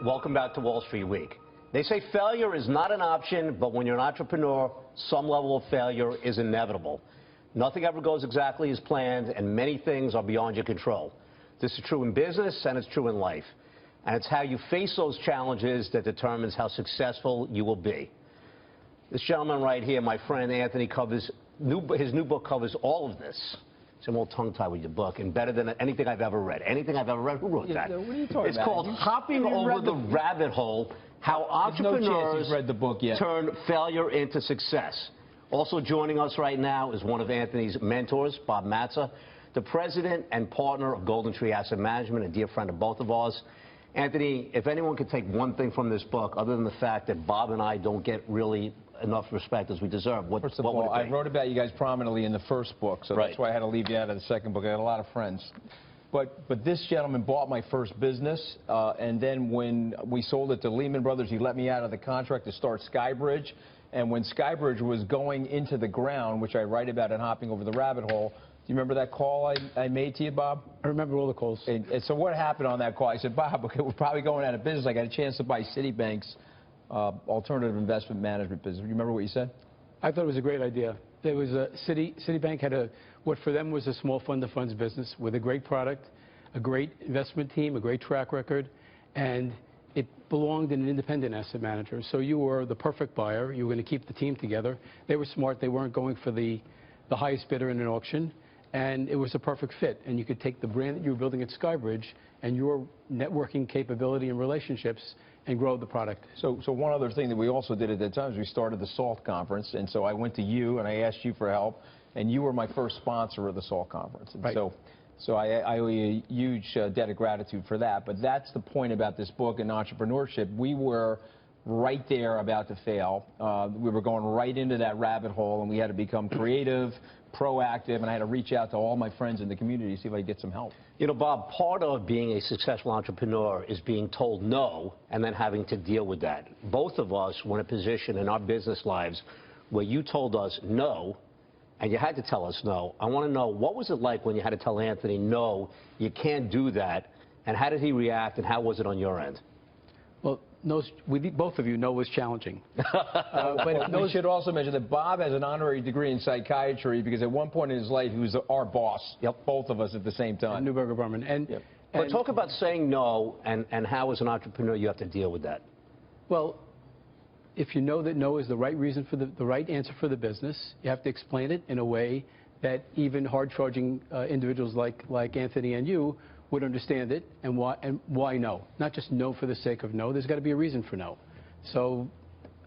Welcome back to Wall Street Week. They say failure is not an option, but when you're an entrepreneur, some level of failure is inevitable. Nothing ever goes exactly as planned, and many things are beyond your control. This is true in business, and it's true in life. And it's how you face those challenges that determines how successful you will be. This gentleman right here, my friend Anthony, his new book covers all of this. I'm all tongue-tied with your book, and better than anything I've ever read. Anything I've ever read? Who wrote that? What are you talking about? It's called Hopping Over the Rabbit Hole, How Entrepreneurs read the book yet. Turn Failure into Success. Also joining us right now is one of Anthony's mentors, Bob Matza, the president and partner of Goldentree Asset Management, a dear friend of both of ours. Anthony, if anyone could take one thing from this book, other than the fact that Bob and I don't get really enough respect as we deserve, what would it be? I wrote about you guys prominently in the first book, so that's why I had to leave you out of the second book. I had a lot of friends. But this gentleman bought my first business, and then when we sold it to Lehman Brothers, he let me out of the contract to start Skybridge. And when Skybridge was going into the ground, which I write about in Hopping Over the Rabbit Hole, do you remember that call I made to you, Bob? I remember all the calls. And so what happened on that call? I said, Bob, okay, we're probably going out of business. I got a chance to buy Citibank's alternative investment management business. You remember what you said? I thought it was a great idea. There was Citibank had what for them was a small fund of funds business with a great product, a great investment team, a great track record, and it belonged in an independent asset manager. So you were the perfect buyer. You were going to keep the team together. They were smart. They weren't going for the highest bidder in an auction, and it was a perfect fit. And you could take the brand that you were building at Skybridge and your networking capability and relationships and grow the product. So one other thing that we also did at that time is we started the SALT conference, and so I went to you and I asked you for help, and you were my first sponsor of the SALT conference. And right. So I owe you a huge debt of gratitude for that. But that's the point about this book and entrepreneurship. We were right there about to fail. We were going right into that rabbit hole, and we had to become creative, proactive, and I had to reach out to all my friends in the community to see if I could get some help. You know, Bob, part of being a successful entrepreneur is being told no and then having to deal with that. Both of us were in a position in our business lives where you told us no, and you had to tell us no. I want to know, what was it like when you had to tell Anthony, no, you can't do that, and how did he react, and how was it on your end? Well, both of you know was challenging. But we should also mention that Bob has an honorary degree in psychiatry because at one point in his life he was our boss. Yep. Both of us at the same time. Newberger Berman. But talk about saying no and how, as an entrepreneur, you have to deal with that. Well, if you know that no is the right reason for the right answer for the business, you have to explain it in a way that even hard-charging individuals like Anthony and you would understand it, and why no. Not just no for the sake of no. There's got to be a reason for no. So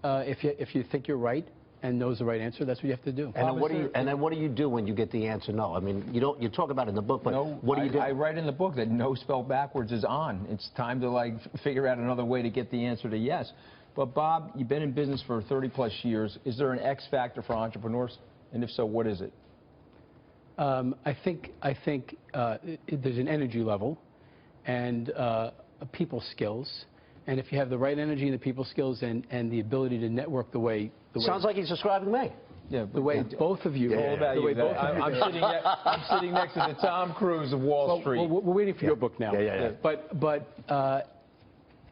if you think you're right and knows the right answer, that's what you have to do. And then what do you do when you get the answer no? I mean, you talk about it in the book, but no, what do you do? I write in the book that no spelled backwards is on. It's time to figure out another way to get the answer to yes. But Bob, you've been in business for 30+ years. Is there an X factor for entrepreneurs? And if so, what is it? I think there's an energy level and people skills, and if you have the right energy and the people skills and the ability to network the way Sounds like he's describing me. Yeah, the way both of you. All about you. I'm sitting next to the Tom Cruise of Wall Street. Well, we're waiting for your book now. Yeah. But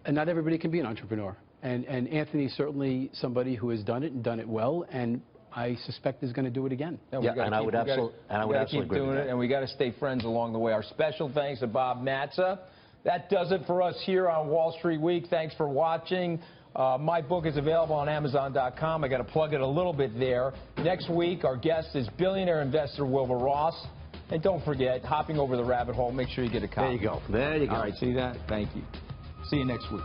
not everybody can be an entrepreneur, and Anthony's certainly somebody who has done it and done it well, and I suspect is going to do it again. I would absolutely agree with that. And we got to stay friends along the way. Our special thanks to Bob Matza. That does it for us here on Wall Street Week. Thanks for watching. My book is available on Amazon.com. I got to plug it a little bit there. Next week, our guest is billionaire investor Wilbur Ross. And don't forget, Hopping Over the Rabbit Hole. Make sure you get a copy. There you go. There you go. All right, see that? Thank you. See you next week.